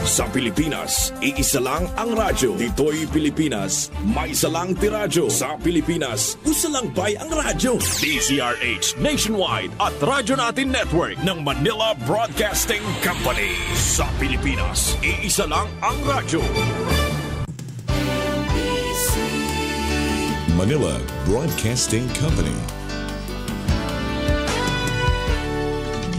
Sa Pilipinas, iisa lang ang radyo. Dito'y Pilipinas, may isa lang tiradyo. Sa Pilipinas, usa lang bay ang radyo. DZRH Nationwide at Radyo Natin Network ng Manila Broadcasting Company. Sa Pilipinas, iisa lang ang radyo. Manila Broadcasting Company.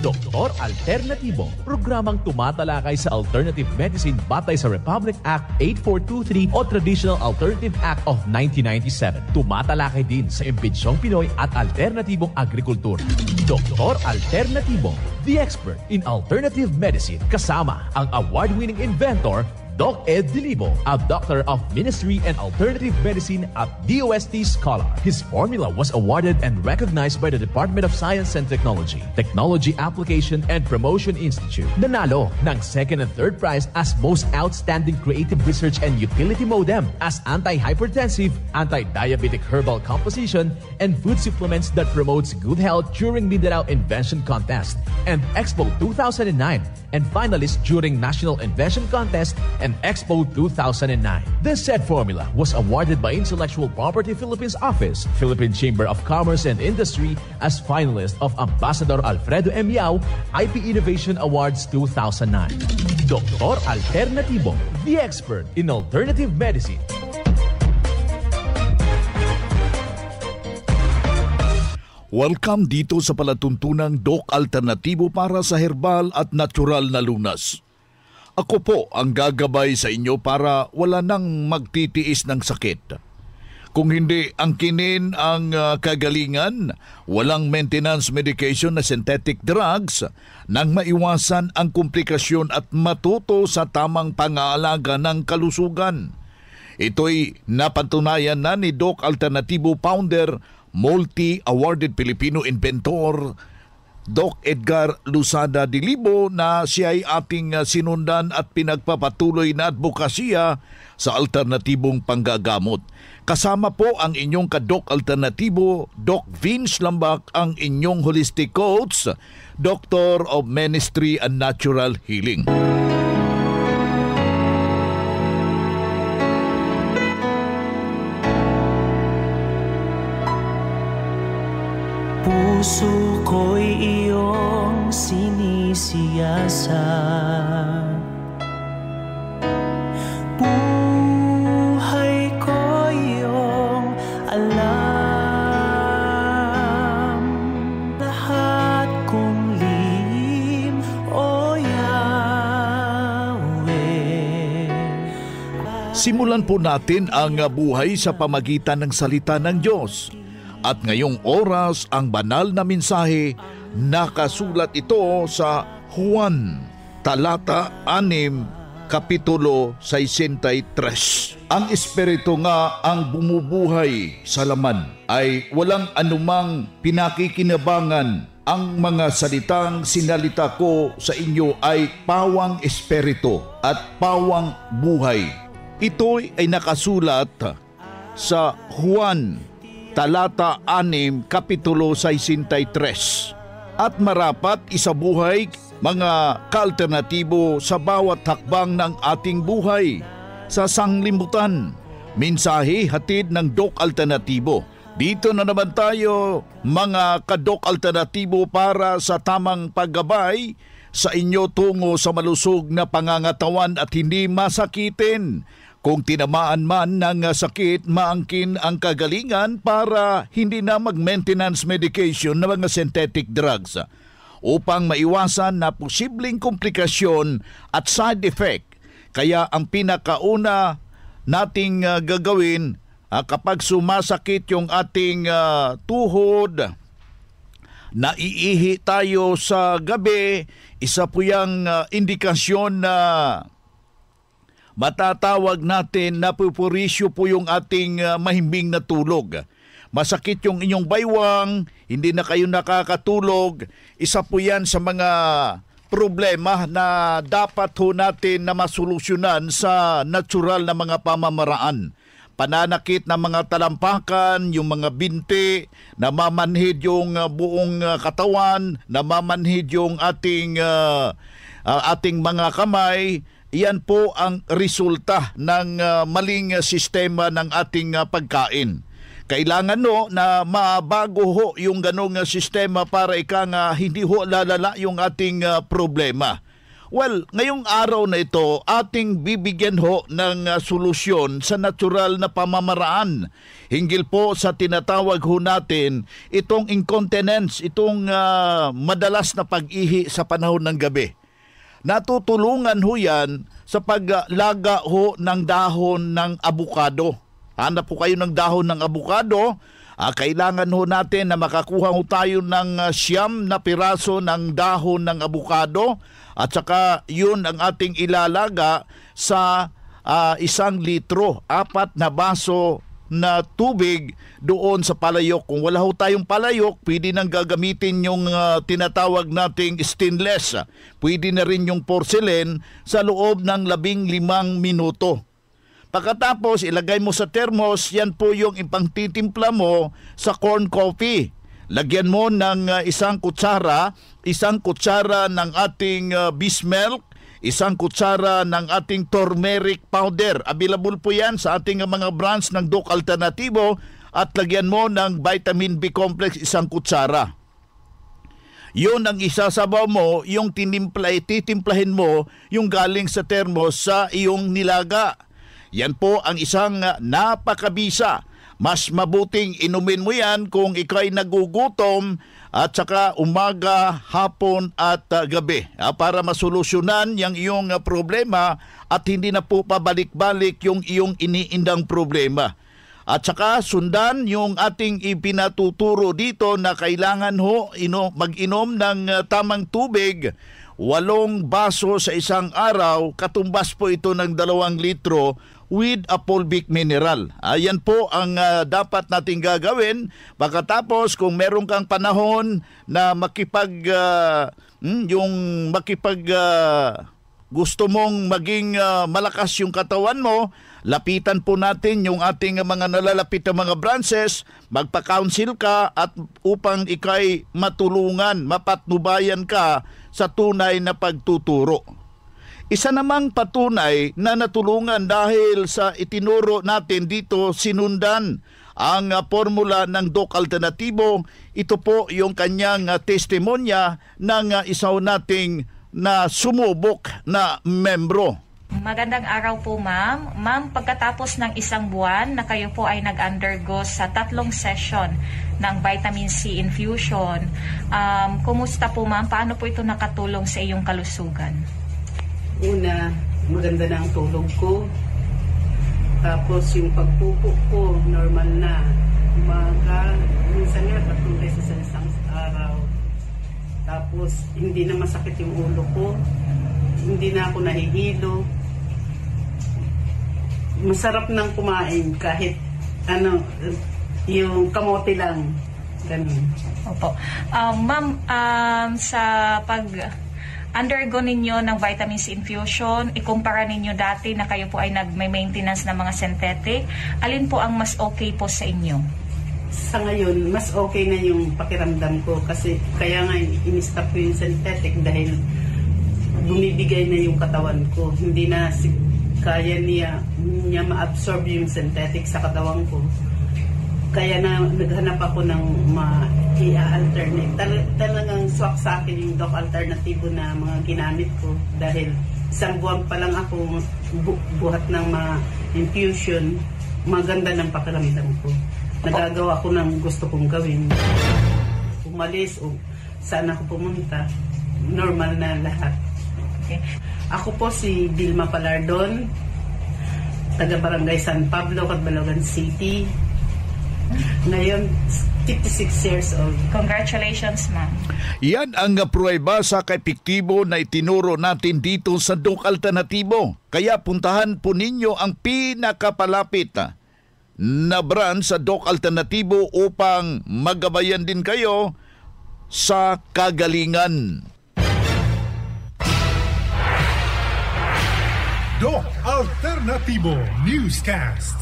Doktor Alternatibo, programang tumatalakay sa alternative medicine batay sa Republic Act 8423 o Traditional Alternative Act of 1997. Tumatalakay din sa imbitsyong Pinoy at alternatibong agrikultura. Doktor Alternatibo, the expert in alternative medicine, kasama ang award-winning inventor Doc Ed Dilibo, a doctor of ministry and alternative medicine at DOST Scholar. His formula was awarded and recognized by the Department of Science and Technology, Technology Application and Promotion Institute. Nanalo ng second and third prize as Most Outstanding Creative Research and Utility Modem as Anti-Hypertensive, Anti-Diabetic Herbal Composition, and Food Supplements that promotes good health during Mindanao Invention Contest and Expo 2009, and finalist during National Invention Contest and Expo 2009. This said formula was awarded by Intellectual Property Philippines Office, Philippine Chamber of Commerce and Industry as finalist of Ambassador Alfredo M. Yao IP Innovation Awards 2009. Doktor Alternatibo, the expert in alternative medicine. Welcome dito sa palatuntunang Doc Alternatibo para sa herbal at natural na lunas. Ako po ang gagabay sa inyo para wala nang magtitiis ng sakit. Kung hindi angkinin ang kagalingan, walang maintenance medication na synthetic drugs nang maiwasan ang komplikasyon at matuto sa tamang pang-aalaga ng kalusugan. Ito'y napatunayan na ni Doc Alternatibo founder, multi-awarded Filipino inventor, Doc Edgar Lusada Dilibo, na siya ay ating sinundan at pinagpapatuloy na advokasya sa alternatibong panggagamot. Kasama po ang inyong ka-Doc Alternatibo, Doc Vince Lambak, ang inyong holistic coach, Doctor of Ministry and Natural Healing. Puso ko'y iyong sinisiyasat, buhay ko iyong alam, lahat kong lihim, O Yahweh. Simulan po natin ang buhay sa pamagitan ng salita ng Diyos. At ngayong oras, ang banal na mensahe, nakasulat ito sa Juan, talata 6, kapitulo 63. Ang Espiritu nga ang bumubuhay sa laman, ay walang anumang pinakikinabangan. Ang mga salitang sinalita ko sa inyo ay pawang Espiritu at pawang buhay. Ito ay nakasulat sa Juan, talata 6, kapitulo 63. At marapat isabuhay mga ka-alternatibo sa bawat hakbang ng ating buhay. Sa sanglibutan, mensahe hatid ng Doc Alternatibo. Dito na naman tayo, mga ka-Doc Alternatibo, para sa tamang paggabay sa inyo tungo sa malusog na pangangatawan at hindi masakitin. Kung tinamaan man ng sakit, maangkin ang kagalingan para hindi na mag-maintenance medication na mga synthetic drugs upang maiwasan na posibleng komplikasyon at side effect. Kaya ang pinakauna nating gagawin kapag sumasakit yung ating tuhod, naiihi tayo sa gabi, isa po yung indikasyon na matatawag natin na pupurisyo po yung ating mahimbing na tulog. Masakit yung inyong baywang, hindi na kayo nakakatulog. Isa po yan sa mga problema na dapat ho natin na masolusyonan sa natural na mga pamamaraan. Pananakit ng mga talampakan, yung mga binti, namamanhid yung buong katawan, namamanhid yung ating ating mga kamay, yan po ang resulta ng maling sistema ng ating pagkain. Kailangan na mabago ho yung ganong sistema para hindi ho lalala yung ating problema. Well, ngayong araw na ito, ating bibigyan ho ng solusyon sa natural na pamamaraan. Hinggil po sa tinatawag ho natin itong incontinence, itong madalas na pag-ihi sa panahon ng gabi. Natutulungan ho yan sa paglaga ho ng dahon ng abukado. Hanap po kayo ng dahon ng abukado. Kailangan ho natin na makakuha ho tayo ng 9 na piraso ng dahon ng abukado at saka yun ang ating ilalaga sa 1 litro, 4 na baso na tubig doon sa palayok. Kung wala ho tayong palayok, pwede nang gagamitin yung tinatawag nating stainless. Pwede na rin yung porcelain sa loob ng 15 minuto. Pagkatapos, ilagay mo sa thermos, yan po yung ipangtitimpla mo sa corn coffee. Lagyan mo ng 1 kutsara, 1 kutsara ng ating Bismilk, 1 kutsara ng ating turmeric powder. Available po yan sa ating mga brands ng Doc Alternativo at lagyan mo ng vitamin B complex 1 kutsara. Yun ang isasabaw mo, yung titimplahin mo yung galing sa thermos sa iyong nilaga. Yan po ang isang napakabisa. Mas mabuting inumin mo yan kung ikaw'y nagugutom at saka umaga, hapon at gabi para masolusyonan yung iyong problema at hindi na po pabalik-balik yung iyong iniindang problema. At saka sundan yung ating ipinatuturo dito na kailangan ho mag-inom ng tamang tubig, 8 baso sa isang araw, katumbas po ito ng 2 litro with a fulvic mineral. Ayan po ang dapat nating gagawin. Pagkatapos, kung meron kang panahon na gusto mong maging malakas yung katawan mo, lapitan po natin yung ating mga nalalapit na mga branches, magpa-counsel ka at upang ikay matulungan, mapatnubayan ka sa tunay na pagtuturo. Isa namang patunay na natulungan dahil sa itinuro natin dito, sinundan ang formula ng Doc Alternativo. Ito po yung kanyang testimonya ng isaw nating na sumubok na membro. Magandang araw po, ma'am. Ma'am, pagkatapos ng 1 buwan na kayo po ay nag-undergo sa 3 session ng vitamin C infusion, kumusta po, ma'am? Paano po ito nakatulong sa iyong kalusugan? Una, maganda na ang tulog ko. Tapos yung pagpupo ko, normal na. Umaga, minsan nga 3 beses sa isang araw. Tapos hindi na masakit yung ulo ko. Hindi na ako nahihilo. Masarap nang kumain kahit yung kamote lang. Ganun. Opo. Ma'am, sa undergo ninyo ng vitamin C infusion, ikumpara ninyo dati na kayo po ay nag-maintenance ng mga synthetic, alin po ang mas okay po sa inyo? Sa ngayon, mas okay na yung pakiramdam ko kasi kaya nga in-stop ko yung synthetic dahil bumibigay na yung katawan ko. Hindi na kaya niya ma-absorb yung synthetic sa katawan ko. Kaya na naghanap ako ng i-alternate. Talagang swak sa akin yung Doc Alternativo na mga ginamit ko dahil 1 buwan pa lang ako buhat ng infusion, maganda ng pakiramdam ko. Nagagawa ko ng gusto kong gawin. Umalis o saan ako pumunta, normal na lahat. Okay. Ako po si Vilma Palardon, taga Barangay San Pablo, Catbalogan City. Ngayon, 56 years old. Congratulations, ma'am. Yan ang pruweba sa kaepektibo na itinuro natin dito sa Doc Alternativo. Kaya puntahan po ninyo ang pinakapalapit na brand sa Doc Alternativo upang magabayan din kayo sa kagalingan. Doc Alternativo Newscast.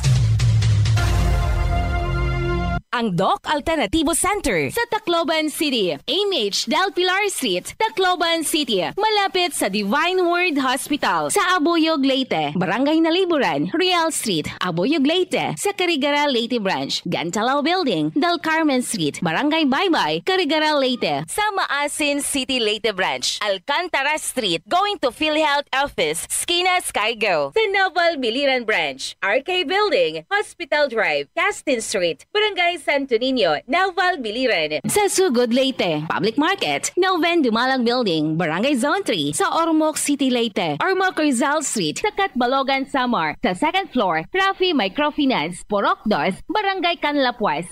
ang Doc Alternativo Center sa Tacloban City, AMH Del Pilar Street, Tacloban City, malapit sa Divine Word Hospital sa Abuyog, Leyte, Barangay Naliburan, Real Street, Abuyog, Leyte, sa Carigara, Leyte Branch, Gantalao Building, Del Carmen Street, Barangay Baybay, Carigara, Leyte, sa Maasin City, Leyte Branch, Alcantara Street, going to PhilHealth Office, Skina Skygo, sa Naval Biliran Branch, RK Building, Hospital Drive, Castin Street, Barangay Santo Niño, Naval Biliran, sa Sugod, Leyte, Public Market, Noven Dumalang Building, Barangay Zone 3, sa Ormoc City, Leyte, Ormoc Rizal Street, sa Catbalogan, Samar, sa second floor, Rafi Microfinance, Porok Dos, Barangay Canlapuas.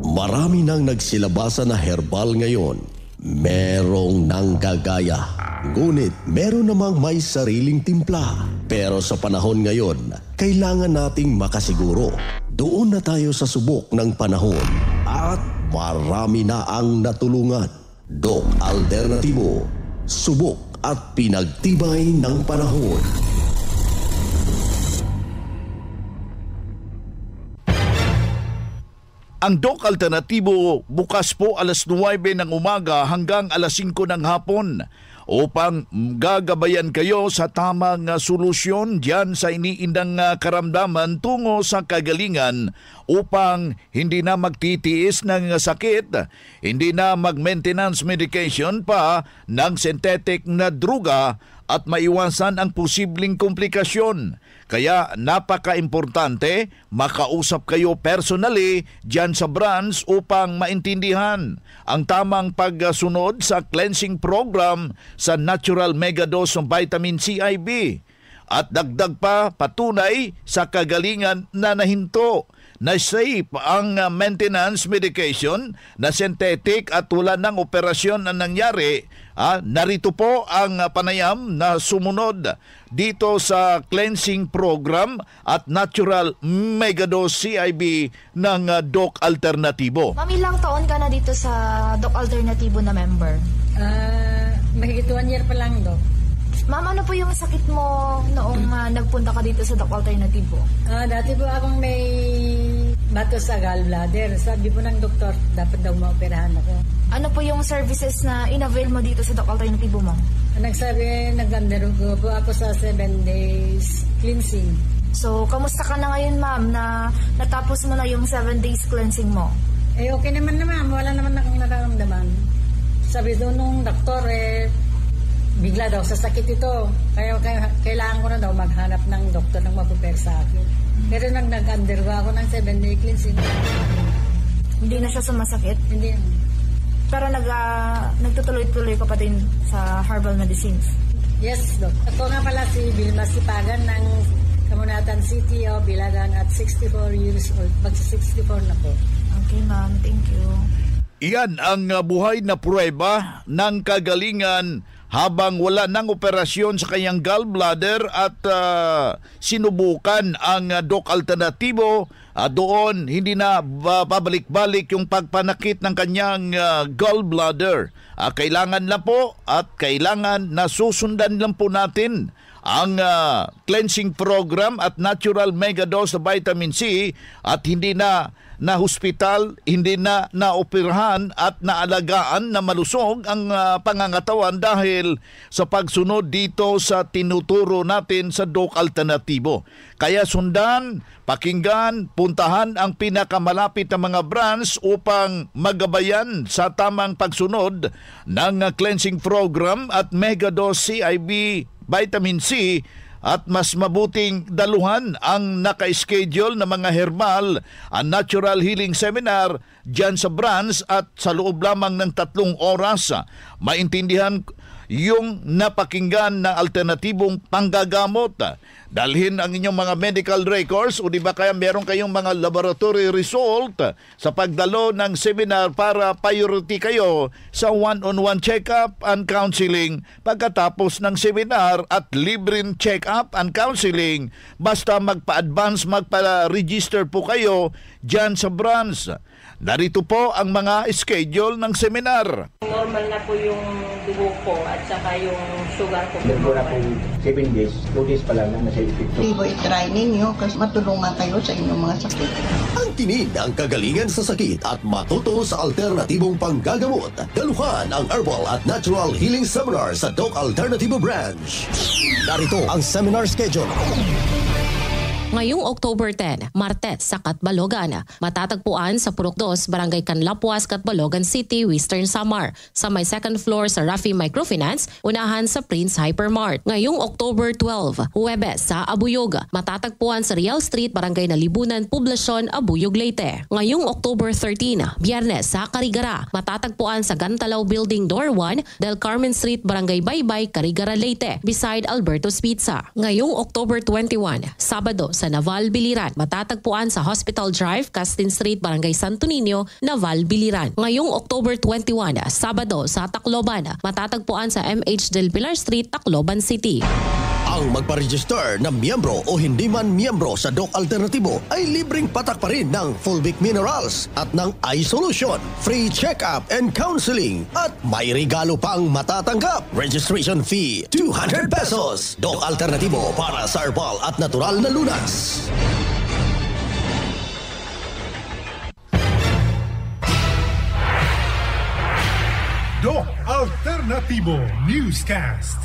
Marami nang nagsilabasa na herbal ngayon. Merong nanggagaya. Ngunit meron namang may sariling timpla. Pero sa panahon ngayon, kailangan nating makasiguro. Doon na tayo sa subok ng panahon. At marami na ang natulungan. Doc Alternativo, subok at pinagtibay ng panahon. Ang Doc Alternativo bukas po alas 9 ng umaga hanggang alas 5 ng hapon upang gagabayan kayo sa tamang solusyon diyan sa iniindang karamdaman tungo sa kagalingan upang hindi na magtitiis ng sakit, hindi na mag-maintenance medication pa ng synthetic na druga at maiwasan ang posibleng komplikasyon. Kaya napaka-importante makausap kayo personally dyan sa branch upang maintindihan ang tamang pagsunod sa cleansing program sa Natural Megadose ng Vitamin CIB. At dagdag pa patunay sa kagalingan na nahinto na safe ang maintenance medication na synthetic at wala ng operasyon na nangyari. Narito po ang panayam na sumunod dito sa cleansing program at Natural Megadose CIB ng Doc Alternativo. Ma'am, ilang taon ka na dito sa Doc Alternativo na member? Mahigit 1 year pa lang, Doc. Ma'am, ano po yung sakit mo noong nagpunta ka dito sa Doc Alternativo? Dati po akong may bato sa gallbladder. Sabi po ng doktor, dapat daw maoperahan ako. Ano po yung services na in-avail mo dito sa Doc Alternativo, ma'am? Nagsabi, nag-undergo po ako sa 7 days cleansing. So, kamusta ka na ngayon, ma'am, na natapos mo na yung 7 days cleansing mo? Okay naman na, ma'am. Wala naman akong nararamdaman. Sabi doon nung doktor, bigla daw sa sakit ito. Kaya kailangan ko na daw maghanap ng doktor na mag-prepare sa akin. Pero nag-undergo ako ng 7-day cleansing. Hindi na siya sumasakit? Hindi. Pero nagtutuloy-tuloy ka pa din sa herbal medicines? Yes, Doc. Ako nga pala si Vilma Sipagan ng Kamunatan City, Bilagan at 64 years old. Mag-64 na po. Okay, ma'am. Thank you. Iyan ang buhay na pruweba ng kagalingan habang wala ng operasyon sa kanyang gallbladder at sinubukan ang Doc Alternativo. Doon hindi na pabalik-balik yung pagpanakit ng kanyang gallbladder. Kailangan lang po at kailangan na susundan lang po natin ang cleansing program at Natural Megadose na Vitamin C at hindi na hospital, hindi na naoperahan at naalagaan na malusog ang pangangatawan dahil sa pagsunod dito sa tinuturo natin sa Doc Alternativo. Kaya sundan, pakinggan, puntahan ang pinakamalapit na mga branch upang magabayan sa tamang pagsunod ng cleansing program at Megadose CIB Vitamin C. At mas mabuting daluhan ang naka-schedule na mga herbal ang Natural Healing Seminar dyan sa branch at sa loob lamang ng 3 oras. Maintindihan yung napakinggan na alternatibong panggagamot. Dalhin ang inyong mga medical records o di ba kaya meron kayong mga laboratory result sa pagdalo ng seminar para priority kayo sa one-on-one check-up and counseling pagkatapos ng seminar at libreng check-up and counseling. Basta magpa-advance, magpa-register po kayo dyan sa branch. Narito po ang mga schedule ng seminar. Normal na po yung dugo ko at saka yung sugar ko. Wala pong 7 days, 2 days pa lang na nasa epekto. I-try ninyo kasi matulungan kayo sa inyong mga sakit. Ang tinig ng kagalingan sa sakit at matuto sa alternatibong panggagamot. Daluhan ang Herbal at Natural Healing Seminar sa Doc Alternativo Branch. Narito ang seminar schedule. Ngayong October 10, Martes sa Catbalogan, matatagpuan sa Purok 2, Barangay Canlapuas, Catbalogan City, Western Samar, sa may second floor sa Rafi Microfinance, unahan sa Prince Hypermart. Ngayong October 12, Huwebes sa Abuyog, matatagpuan sa Real Street, Barangay Nalibunan, Poblasyon, Abuyog, Leyte. Ngayong October 13, Biyernes sa Carigara, matatagpuan sa Gantalaw Building Door 1, Del Carmen Street, Barangay Baybay, Carigara, Leyte, beside Alberto's Pizza. Ngayong October 21, Sabado sa Naval Biliran, matatagpuan sa Hospital Drive, Castin Street, Barangay Santo Niño, Naval Biliran. Ngayong October 21, Sabado sa Tacloban, matatagpuan sa MH Del Pilar Street, Tacloban City. Ang magpa-register na miyembro o hindi man miyembro sa Doc Alternativo ay libreng patak pa rin ng Fulvic Minerals at ng iSolution, free check-up and counseling at may regalo pang matatanggap. Registration fee, 200 pesos. Doc Alternativo para sa herbal at natural na lunas. Doc Alternativo Newscast.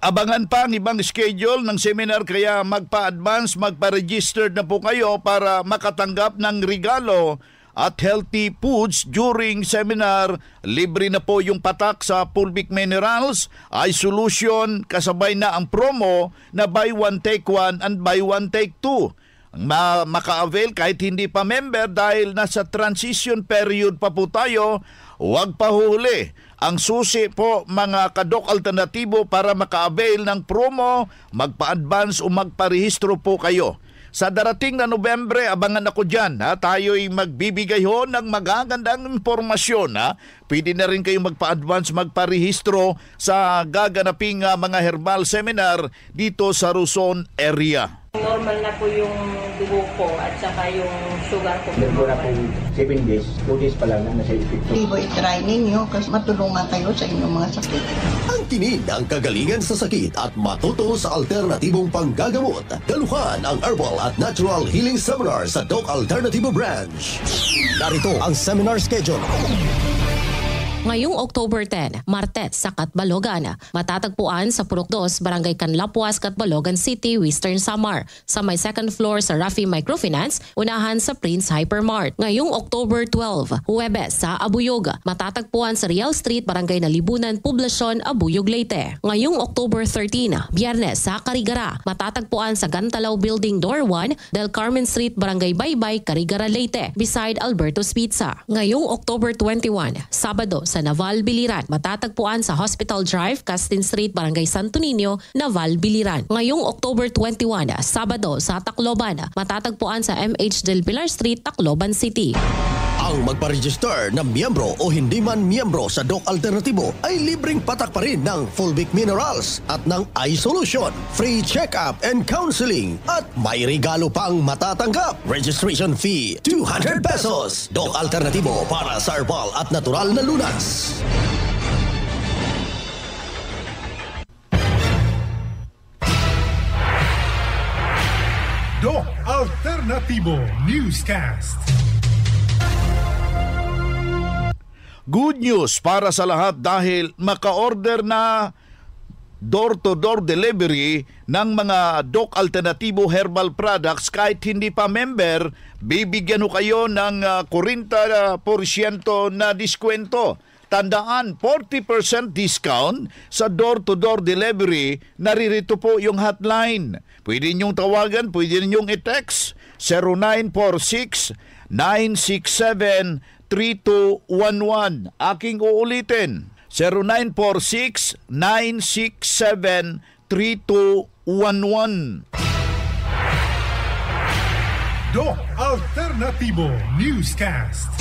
Abangan pa ang ibang schedule ng seminar kaya magpa-advance, magpa-register na po kayo para makatanggap ng regalo at healthy foods during seminar. Libre na po yung patak sa Fulvic Minerals, iSolution, kasabay na ang promo na buy one take one and buy one take two. Maka-avail kahit hindi pa member dahil nasa transition period pa po tayo. Huwag pahuli. Ang susi po mga ka-Doc Alternativo para maka-avail ng promo, magpa-advance o magparehistro po kayo. Sa darating na Nobyembre, abangan ako dyan. Tayo'y magbibigay ho ng magagandang impormasyon. Pwede na rin kayong magpa-advance, magparehistro sa gaganaping mga herbal seminar dito sa Luzon area. Normal na po yung dugo ko at saka yung sugar ko. Wala pong 7 days, 2 days pa lang na nasa epekto. I-try ninyo kasi matulungan kayo sa inyong mga sakit. Ang tinig ng kagalingan sa sakit at matuto sa alternatibong panggagamot. Daluhan ang Herbal at Natural Healing Seminar sa Doc Alternativo Branch. Narito ang seminar schedule. Ngayong October 10, Martes sa Catbalogan, matatagpuan sa Purok 2, Barangay Canlapuas, Catbalogan City, Western Samar, sa may second floor sa Rafi Microfinance, unahan sa Prince Hypermart. Ngayong October 12, Huwebes sa Abuyog, matatagpuan sa Real Street, Barangay Nalibunan, Poblasyon, Abuyog, Leyte. Ngayong October 13, Biyernes sa Carigara, matatagpuan sa Gantalaw Building Door 1, Del Carmen Street, Barangay Baybay, Carigara, Leyte, beside Alberto's Pizza. Ngayong October 21, Sabado sa Naval Biliran, matatagpuan sa Hospital Drive, Castin Street, Barangay Santo Niño, Naval Biliran. Ngayong October 21, Sabado sa Tacloban, matatagpuan sa MH Del Pilar Street, Tacloban City. Ang magpa-register na miyembro o hindi man miyembro sa Doc Alternativo ay libreng patak pa rin ng Fulvic Minerals at ng iSolution, free check-up and counseling at may regalo pang matatanggap. Registration fee, 200 pesos. Doc Alternativo para sa herbal at natural na lunas. Doc Alternativo Newscast. Good news para sa lahat dahil maka-order na door-to-door delivery ng mga Doc Alternativo herbal products kahit hindi pa member, bibigyan ho kayo ng 40% na diskwento. Tandaan, 40% discount sa door-to-door delivery. Naririto po yung hotline. Pwede niyong tawagan, pwede ninyong i-text 0946-967-3211. Aking uulitin, 0946-967-3211. Doc Alternativo Newscast.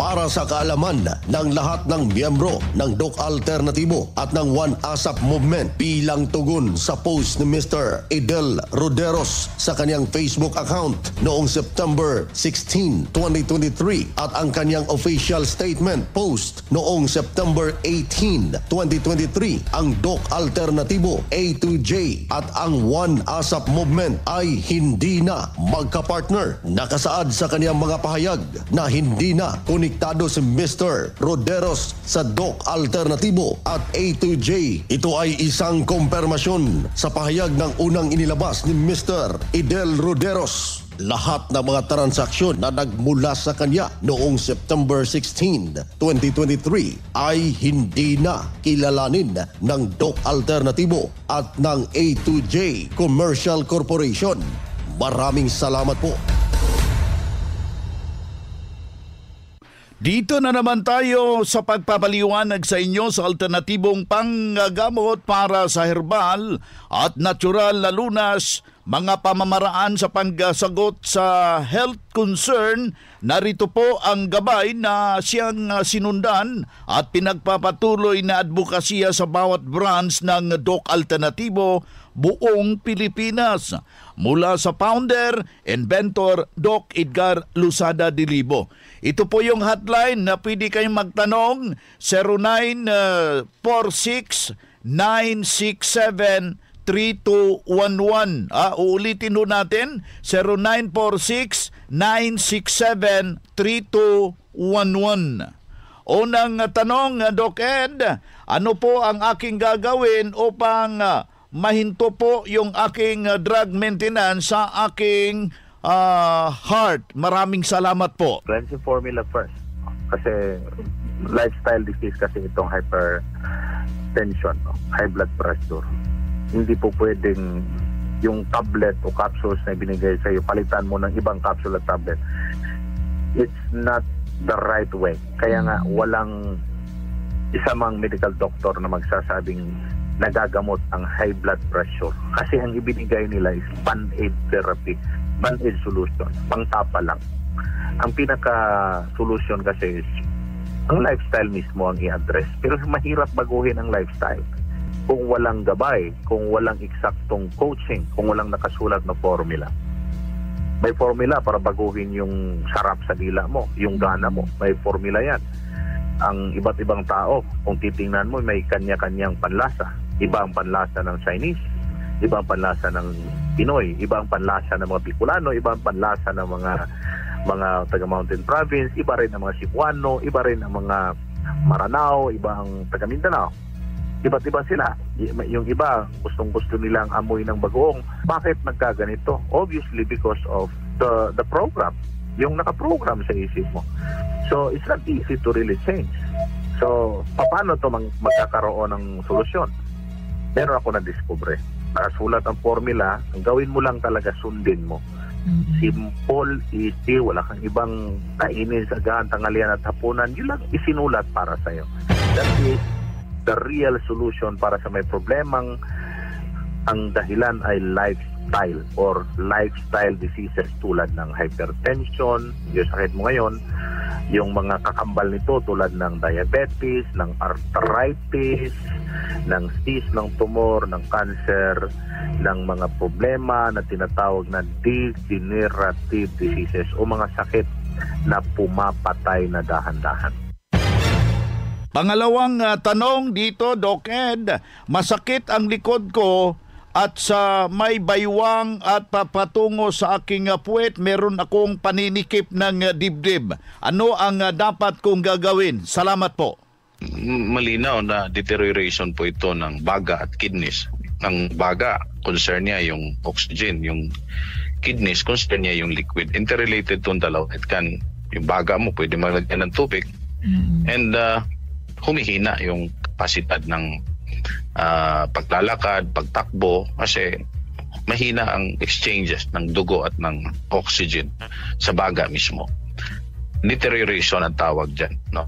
para sa kaalaman ng lahat ng miyembro ng Doc Alternatibo at ng One ASAP Movement bilang tugon sa post ni Mr. Idel Roderos sa kanyang Facebook account noong September 16, 2023 at ang kanyang official statement post noong September 18, 2023. Ang Doc Alternatibo A to J at ang One ASAP Movement ay hindi na magkapartner. Nakasaad sa kanyang mga pahayag na hindi na konektado si Mr. Roderos sa Doc Alternatibo at A to J. Ito ay isang kumpirmasyon sa pahayag ng unang inilabas ni Mr. Idel Roderos. Lahat ng mga transaksyon na nagmula sa kanya noong September 16, 2023 ay hindi na kilalanin ng Doc Alternatibo at ng A to J Commercial Corporation. Maraming salamat po. Dito na naman tayo sa pagpapaliwanag sa inyo sa alternatibong panggamot para sa herbal at natural na lunas, mga pamamaraan sa pangsagot sa health concern. Narito po ang gabay na siyang sinundan at pinagpapatuloy na advokasya sa bawat branch ng Doc Alternatibo buong Pilipinas. Mula sa founder, inventor, Doc Edgar Lusada Dilibo. Ito po yung hotline na pwede kayong magtanong, 0946-967-3211. Uulitin ho natin, 0946-967-3211. Unang tanong, Doc Ed, ano po ang aking gagawin upang mahinto po yung aking drug maintenance sa aking heart? Maraming salamat po. Cleansing formula first. Kasi lifestyle disease kasi itong hypertension, high blood pressure. Hindi po pwedeng yung tablet o capsules na binigay sa iyo, palitan mo ng ibang capsule at tablet. It's not the right way. Kaya nga walang isa mang medical doctor na magsasabing nagagamot ang high blood pressure. Kasi ang ibinigay nila is band-aid therapy, band-aid solution, pangtapa lang. Ang pinaka-solution kasi is ang lifestyle mismo ang i-address. Pero mahirap baguhin ang lifestyle kung walang gabay, kung walang eksaktong coaching, kung walang nakasulat na formula. May formula para baguhin yung sarap sa dila mo, yung gana mo. May formula yan. Ang iba't ibang tao, kung titingnan mo, may kanya-kanyang panlasa. Iba ang panlasa ng Chinese, iba ang panlasa ng Pinoy, iba ang panlasa ng mga Bicolano, iba ang panlasa ng mga taga Mountain Province, iba rin ang mga Cebuano, iba rin ang mga Maranao, iba ang taga Mindanao. Iba't iba sila. Yung iba, gustong-gusto nilang amoy ng bagoong. Bakit nagkaganito? Obviously because of the program. Yung nakaprogram sa isip mo. So, it's not easy to really change. So, paano to magkakaroon ng solusyon? Meron ako na-discover. Nakasulat ang formula, ang gawin mo lang talaga sundin mo. Simple, easy, wala kang ibang kainin sa gaan, tanghalian at hapunan. Yun lang isinulat para sa'yo. That is the real solution para sa may problemang ang dahilan ay lifestyle or lifestyle diseases tulad ng hypertension, yung sakit mo ngayon, yung mga kakambal nito tulad ng diabetes, ng arthritis, ng cyst, ng tumor, ng cancer, ng mga problema na tinatawag na degenerative diseases o mga sakit na pumapatay na dahan-dahan. Pangalawang tanong dito, Doc Ed, masakit ang likod ko at sa may baywang at papatungo sa aking puwet, meron akong paninikip ng dibdib. Ano ang dapat kong gagawin? Salamat po. Malinaw na deterioration po ito ng baga at kidneys. Ang baga, concern niya yung oxygen. Yung kidneys, concern niya yung liquid. Interrelated itong dalawa. Yung baga mo, pwede maglagyan ng tubig. And humihina yung kapasidad ng paglalakad, pagtakbo kasi mahina ang exchanges ng dugo at ng oxygen sa baga mismo. Deterioration ang tawag dyan. No?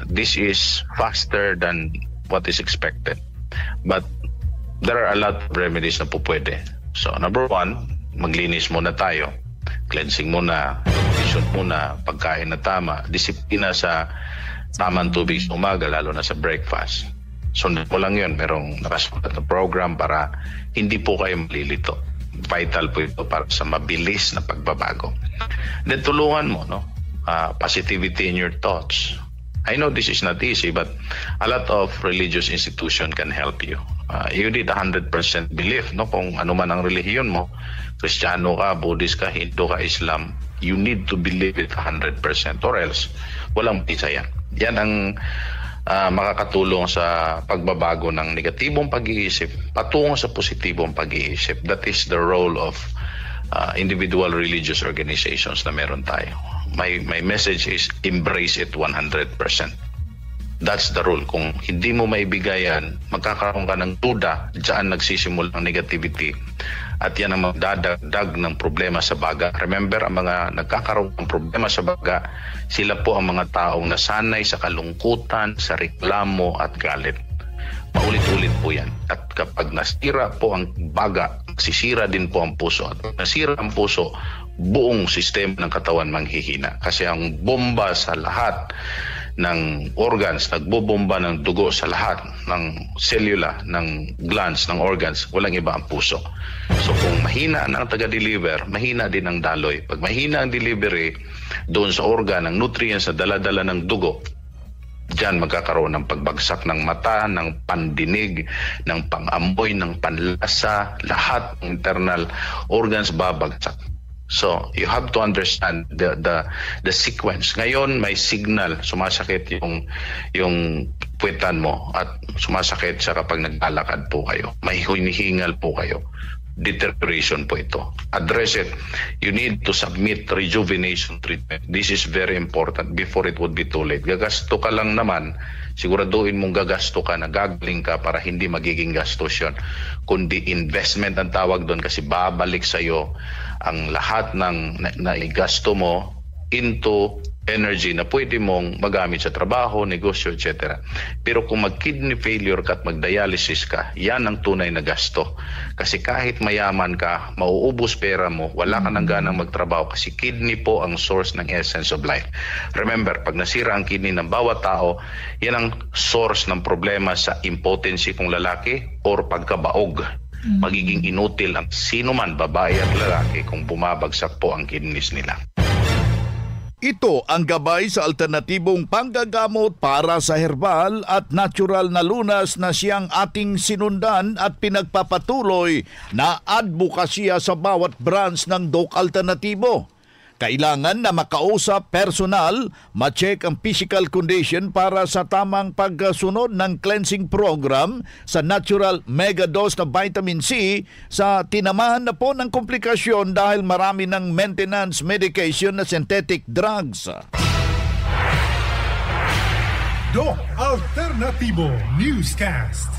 This is faster than what is expected. But there are a lot of remedies na po pwede. So number one, maglinis muna tayo. Cleansing muna, hydration muna, pagkain na tama, disiplina sa tamang tubig sa umaga, lalo na sa breakfast. Sundan mo lang yun, merong nakasulat na program para hindi po kayo malilito. Vital po ito para sa mabilis na pagbabago. Then tulungan mo, no? Positivity in your thoughts. I know this is not easy, but a lot of religious institution can help you. You need 100% belief, no? Kung ano man ang relihiyon mo, Kristiyano ka, Buddhist ka, Hindu ka, Islam, you need to believe it 100% or else walang bisa yan. Yan ang makakatulong sa pagbabago ng negatibong pag-iisip patungo sa positibong pag-iisip. That is the role of individual religious organizations na meron tayo. My message is embrace it 100%. That's the rule. Kung hindi mo maibigay yan, magkakaroon ka ng duda, diyan nagsisimula ang negativity at yan ang magdadagdag ng problema sa baga. Remember, ang mga nagkakaroon ng problema sa baga, sila po ang mga taong nasanay sa kalungkutan, sa reklamo at galit. Paulit-ulit po yan. At kapag nasira po ang baga, sisira din po ang puso. At nasira ang puso, buong sistema ng katawan manghihina. Kasi ang bomba sa lahat ng organs, nagbobomba ng dugo sa lahat ng cellula, ng glands, ng organs, walang iba ang puso. So kung mahina ang taga-deliver, mahina din ang daloy. Pag mahina ang delivery doon sa organ, ng nutrients na dala-dala ng dugo, diyan magkakaroon ng pagbagsak ng mata, ng pandinig, ng pangamoy, ng panlasa, lahat ng internal organs babagsak. So, you have to understand the sequence. Ngayon, may signal, sumasakit yung puwetan mo at sumasakit sa kapag naglalakad po kayo. May hinihingal po kayo. Deterioration po ito. Address it. You need to submit rejuvenation treatment. This is very important before it would be too late. Gagasto ka lang naman, siguraduhin mong gagasto ka, nagagaling ka para hindi magiging gastos yun. Kundi investment ang tawag doon kasi babalik sa'yo ang lahat ng naigasto mo into energy na pwede mong magamit sa trabaho, negosyo, etc. Pero kung mag-kidney failure ka at mag-dialysis ka, yan ang tunay na gasto. Kasi kahit mayaman ka, mauubos pera mo, wala ka nang ganang magtrabaho kasi kidney po ang source ng essence of life. Remember, pag nasira ang kidney ng bawat tao, yan ang source ng problema sa impotency kung lalaki or pagkabaog. Magiging inutil ang sino man, babae at lalaki, kung bumabagsak po ang kidneys nila. Ito ang gabay sa alternatibong panggagamot para sa herbal at natural na lunas na siyang ating sinundan at pinagpapatuloy na advokasya sa bawat branch ng Doc Alternatibo. Kailangan na makausap personal, ma-check ang physical condition para sa tamang pagsunod ng cleansing program sa natural mega dose na vitamin C sa tinamahan na po ng komplikasyon dahil marami ng maintenance medication na synthetic drugs. Doc Alternatibo Newscast.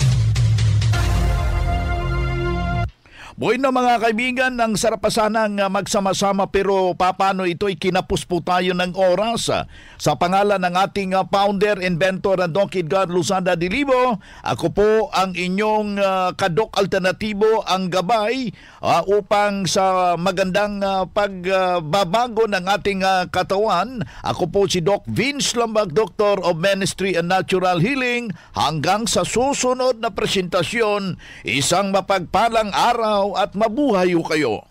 Buhay na mga kaibigan, ang sarap pa sanang magsama-sama pero paano ito'y kinapos po tayo ng oras. Sa pangalan ng ating founder, inventor Doc Edgar Luzada Dilibo, ako po ang inyong Kadok Alternatibo, ang gabay upang sa magandang pagbabago ng ating katawan. Ako po si Doc Vince Lambag, Doctor of Ministry and Natural Healing. Hanggang sa susunod na presentasyon, isang mapagpalang araw at mabuhay kayo.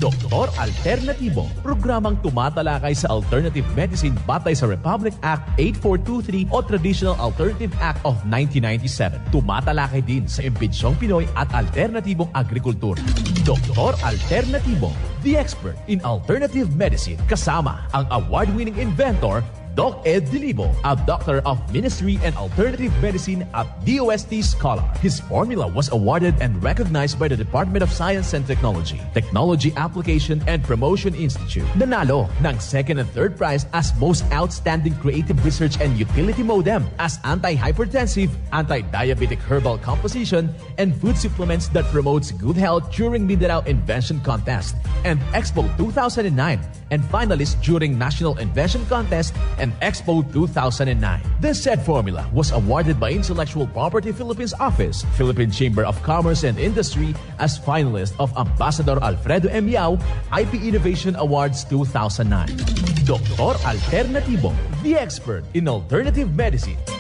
Doktor Alternatibo, programang tumatalakay sa alternative medicine batay sa Republic Act 8423 o Traditional Alternative Act of 1997. Tumatalakay din sa imbitsyong Pinoy at alternatibong agrikultura. Doktor Alternatibo, the expert in alternative medicine, kasama ang award-winning inventor Doc Ed Dilibo, a doctor of ministry and alternative medicine at DOST Scholar. His formula was awarded and recognized by the Department of Science and Technology, Technology Application and Promotion Institute. Nanalo ng second and third prize as Most Outstanding Creative Research and Utility Modem as Anti-Hypertensive, Anti-Diabetic Herbal Composition, and Food Supplements that promotes good health during Mindanao Invention Contest and Expo 2009, and finalist during National Invention Contest and Expo 2009. This said formula was awarded by Intellectual Property Philippines Office, Philippine Chamber of Commerce and Industry as finalist of Ambassador Alfredo M. Yao IP Innovation Awards 2009. Doktor Alternativo, the expert in alternative medicine.